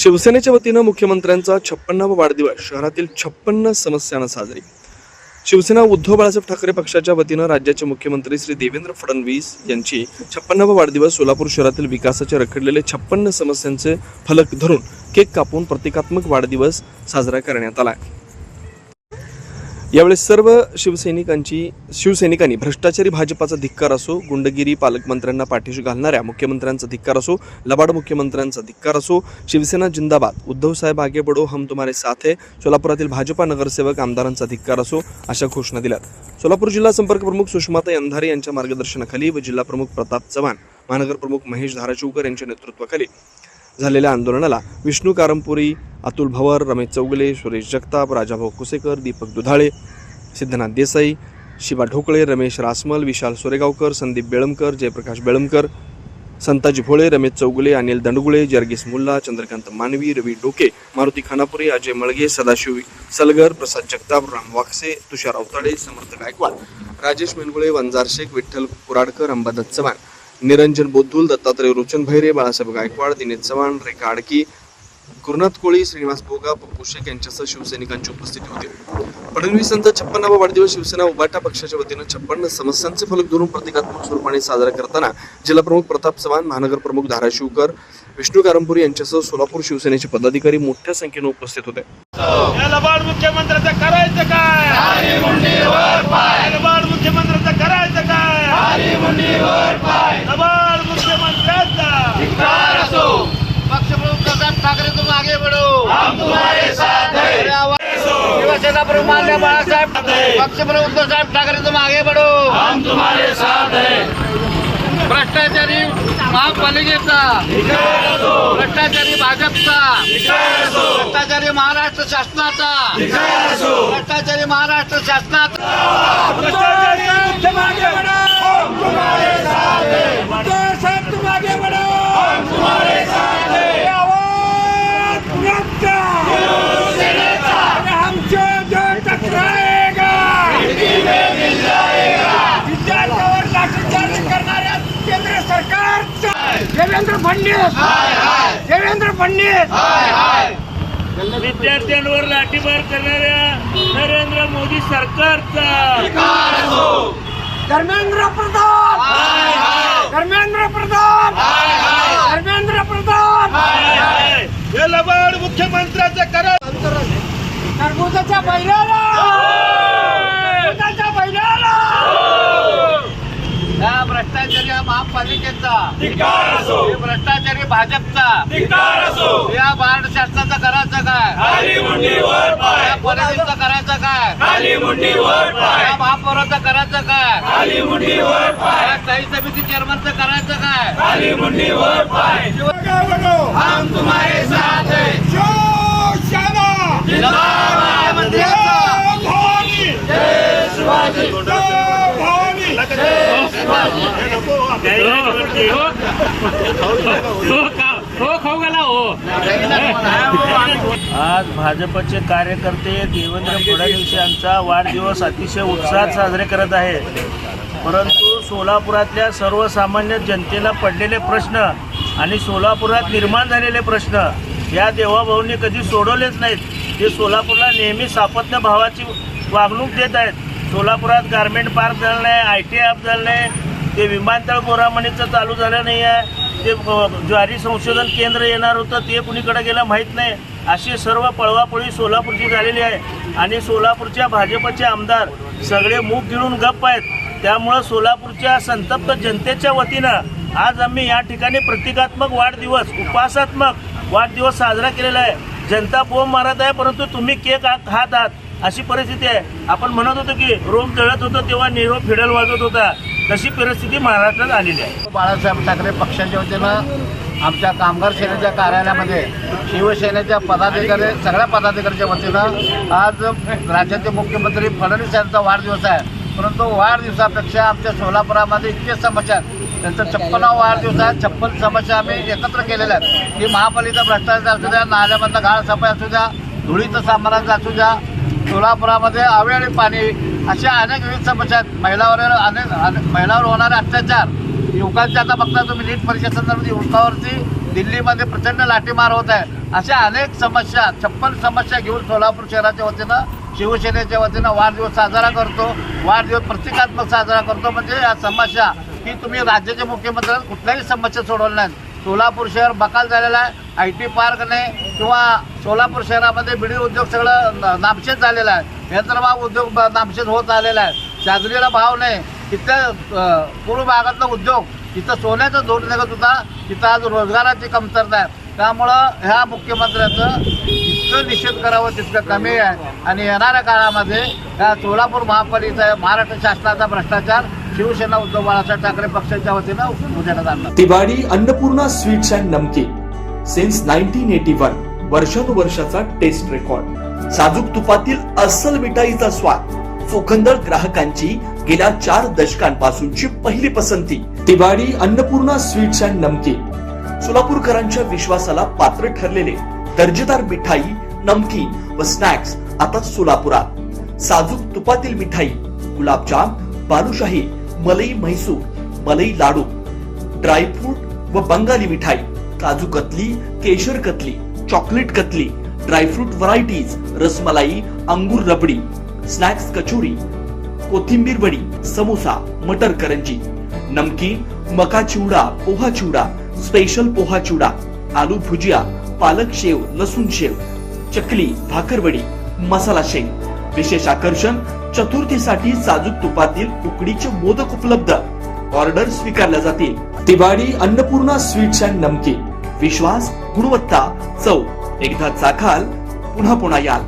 शिवसेनेच्या वतीनं मुख्यमंत्र्यांचा 56वा वाढदिवस शहरातील 56 समस्यांना साजरी। शिवसेना उद्धव बाळासाहेब ठाकरे पक्षाच्या वतीनं राज्याचे मुख्यमंत्री श्री देवेंद्र फडणवीस यांची 56वा वाढदिवस सोलापूर शहरातील विकासाचे रखडलेले 56 समस्यांचे फलक धरून केक कापून प्रतिकात्मक वाढदिवस साजरा करण्यात आला। यावेळी सर्व शिवसैनिकांनी भ्रष्टाचारी भाजपाचा धिक्कार असो, गुंडगिरी पालकमंत्र्यांना पाठीशी घालणाऱ्या मुख्यमंत्र्यांचा धिक्कार असो, लबाड मुख्यमंत्र्यांचा धिक्कार असो, शिवसेना जिंदाबाद, उद्धव साहेब आगे बढ़ो, हम तुम्हारे साथ है, सोलापुरातील भाजपा नगरसेवक आमदारांचा धिक्कार असो अशा घोषणा दिल्यात। सोलापूर जिल्हा संपर्क प्रमुख सुषमाताई अंधारे यांच्या मार्गदर्शनाखाली व जिल्हा प्रमुख प्रताप चव्हाण, महानगर प्रमुख महेश धाराशिवकर यांच्या नेतृत्वाखाली झालेल्या आंदोलनाला विष्णू कारंपुरी, अतुल भवर, रमेश चौगले, सुरेश जगताप, राजाभाऊ कुसेकर, दीपक दुधाळे, सिद्धनाथ देसाई, शिवा ढोकळे, रमेश रासमल, विशाल सोरेगावकर, संदीप बेळमकर, जयप्रकाश बेळमकर, संताजी भोळे, रमेश चौगले, अनिल दंडगुळे, जर्गीस मुल्ला, चंद्रकांत मानवी, रवी डोके, मारुती खानापुरे, अजय मळगे, सदाशिव सलगर, प्रसाद जगताप, राम वाकसे, तुषार अवताडे, समर्थ गायकवाड, राजेश मेनगुळे, वंजार शेख, विठ्ठल कुराडकर, अंबादत्त चव्हाण, निरंजन बोद्धुल, दत्तात्रय रोचन भैरे, बाळासाहेब गायकवाड, दिनेश चव्हाण, रेखा आडकी, गुरुनाथ कोळी, श्रीनिवास बोगा, पप्पू शेख यांच्यासह शिवसैनिकांची उपस्थिती होती। फडणवीसांचा 56वा वाढदिवस शिवसेना उबाटा पक्षाच्या वतीनं 56 समस्यांचे फलक धरून प्रतिकात्मक स्वरूपाने साजरा करताना जिल्हाप्रमुख प्रताप चव्हाण, महानगर प्रमुख धाराशिवकर, विष्णू कारंपुरी यांच्यासह सोलापूर शिवसेनेचे पदाधिकारी मोठ्या संख्येने उपस्थित होते। लबाड मुख्यमंत्र्याचं करायचं काय? खाली मुंडीवर पाय, लबाड मुख्यमंत्र्याचं करायचं काय? खाली मुंडीवर पाय, लबाड मुख्यमंत्र्याचा धिक्कार असो, पक्ष प्रमुख प्रताप ठाकरे तुम आगे बढ़ो, हम तुम्हारे साथ हैं, शिवसेना प्रमुख माननीय बाळासाहेब, पक्ष प्रमुख उद्धव साहेब ठाकरे तुम आगे बढ़ो, हम तुम्हारे साथ हैं, भ्रष्टाचारी महापालिकेचा, भ्रष्टाचारी भाजपचा, भ्रष्टाचारी महाराष्ट्र शासनाचा, भ्रष्टाचारी महाराष्ट्र शासनाचा, भ्रष्टाचारी मुख्यमंत्री बनो, हम तुम्हारे साथ हैं, उद्धव साहेब तुम आगे बढ़ो, हम तुम्हारे साथ हैं, आवाज बुलंद शिवसेनेचा हमसे जो टकराएगा मिट्टी में मिल जाएगा, विद्यार्थ्यांवर लाठीचार्ज करणाऱ्या केंद्र सरकारचा देवेंद्र फडणवीस, देवेंद्र फडणवीस, विद्यार्थ्यांवर लाठीमार करणाऱ्या नरेंद्र मोदी सरकारचा धिक्कार असो, धर्मेंद्र प्रधान, धर्मेंद्र प्रधान, धर्मेंद्र प्रधान, हे लबाड मुख्यमंत्र्याचं करा टरबुजाच्या बैलाला, टरबुजाच्या बैलाला, या भ्रष्टाचारी महापालिकेचा, धिक्कार असो, हे भ्रष्टाचारी भाजपचा, धिक्कार असो, या महाराष्ट्र शासनाचं करायचं काय? खाली मुंडीवर पाय, या पॉलिटिक्सचं करायचं काय? खाली मुंडीवर पाय, या महापौराचं करायचं काय? खाली मुंडीवर पाय, या स्थायी समिती चेअरमनचं करायचं काय? खाली मुंडीवर पाय, हम तुम्हारे साथ हैं, शिवसेना जिंदाबाद, भवानी, जय शिवाजी, भवानी, जय शिवाजी, आज भाजपचे कार्यकर्ते देवेंद्र फडणवीस यांचा वाढदिवस अतिशय उत्साहात साजरे करत आहेत, परंतु सोलापुरातल्या सर्वसामान्य जनतेला पडलेले प्रश्न आणि सोलापुरात निर्माण झालेले प्रश्न या देवाभाऊंनी कधी सोडवलेच नाहीत। ते सोलापूरला नेहमी सापत्य भावाची वागणूक देत आहेत। सोलापुरात गारमेंट पार्क झालं नाही, ITI हब झालं नाही, ते विमानतळ गोरामणीचं चालू झालं नाही आहे, ते ज्वारी संशोधन केंद्र येणार होतं ते कुणीकडे गेलं माहीत नाही। अशी सर्व पळवापळी सोलापूरची झालेली आहे आणि सोलापूरच्या भाजपचे आमदार सगळे मूग गिळून गप्प आहेत। त्यामुळं सोलापूरच्या संतप्त जनतेच्या वतीनं आज आम्ही या ठिकाणी प्रतिकात्मक वाढदिवस, उपवासात्मक वाढदिवस साजरा केलेला आहे। जनता बोंब मारत आहे, परंतु तुम्ही केक खात आहात अशी परिस्थिती आहे। आपण म्हणत होतो की रोम जळत होतं तेव्हा नीरो फिडल वाजत होता, तशी परिस्थिती महाराष्ट्रात आलेली आहे। बाळासाहेब ठाकरे पक्षाच्या वतीनं आमच्या कामगार सेनेच्या कार्यालयामध्ये शिवसेनेच्या पदाधिकारी, सगळ्या पदाधिकाऱ्यांच्या वतीनं आज राज्याचे मुख्यमंत्री फडणवीस यांचा वाढदिवस आहे। परंतु वाढदिवसापेक्षा आमच्या सोलापुरामध्ये इतके समस्या आहेत, त्यांचा 56वा वाढदिवस आहे। 56 समस्या आम्ही एकत्र केलेल्या आहेत, की महापालिका भ्रष्टाचार असू द्या, नाल्यामधला गाळ सफाई असू द्या, धुळीचं साम्राज्य असू द्या, सोलापुरामध्ये अवेळी पाणी, अशा अनेक विविध समस्या आहेत। महिलावर होणारे अत्याचार, युवकांचे आता बघता तुम्ही नीट परीक्षे संदर्भात युवकावरती दिल्लीमध्ये प्रचंड लाठीमार होत आहे अशा अनेक समस्या 56 समस्या घेऊन सोलापूर शहराच्या वतीनं शिवसेनेच्या वतीनं वाढदिवस साजरा करतो. वाढदिवस प्रतिकात्मक साजरा करतो. म्हणजे या समस्या की तुम्ही राज्याचे मुख्यमंत्र्यांनी कुठल्याही समस्या सोडवल्या नाहीत. सोलापूर शहर बकाल झालेलं आहे. IT पार्कने किंवा सोलापूर शहरामध्ये बिडी उद्योग सगळं नामशेष झालेला आहे. यंत्रमाग उद्योग नामशेष होत आलेला आहे. चांदलीला भाव नाही. तिथं पूर्व भागातला उद्योग तिथं सोन्याचं जोड निघत होता. तिथं आज रोजगाराची कमतरता आहे. त्यामुळं ह्या मुख्यमंत्र्याचं जितकं निषेध करावं तितकं कमी आहे. आणि येणाऱ्या काळामध्ये या सोलापूर महापालिकेचा महाराष्ट्र शासनाचा भ्रष्टाचार शिवसेना उद्धव बाळासाहेब ठाकरे पक्षाच्या वतीनं उजेडात आणला. तिवारी अन्नपूर्णा स्वीट्स अँड नमकीन सिन्स 1981 वर्षानुवर्षाचा टेस्ट रेकॉर्ड. साजूक तुपातील अस्सल मिठाईचा स्वाद, चोखंदळ ग्राहकांची गेल्या 4 दशकांपासूनची पहिली पसंती. तिवारी अन्नपूर्णा स्वीट्स अँड नमकीन सोलापूरकरांच्या विश्वासाला पात्र ठरलेले दर्जेदार मिठाई, नमकीन व स्नॅक्स आता सोलापुरात. साजूक तुपातील मिठाई, गुलाबजाम, बालुशाही, मलई म्हैसूर, मलई लाडू, ड्रायफ्रूट व बंगाली मिठाई, काजू कतली, केशर katli, chocolate katli, dry fruit varieties, rasmalai, अंगूर रबडी, स्नॅक्स कचोरी, कोथिंबीर वडी, समोसा, मटर करंजी, नमकीन, मका चिवडा, पोहा चिवडा, स्पेशल पोहा चिवडा, आलू भुजिया, पालक शेव, लसूण शेव, चकली, भाकरवडी, मसाला शेंग. विशेष आकर्षण, चतुर्थीसाठी साजूक तुपातील उकडीचे मोदक उपलब्ध. ऑर्डर स्वीकारल्या जातील. तिवारी अन्नपूर्णा स्वीट्स अँड नमकीन. विश्वास, गुणवत्ता, चव. एकदा चाखाल पुन्हा पुन्हा याल.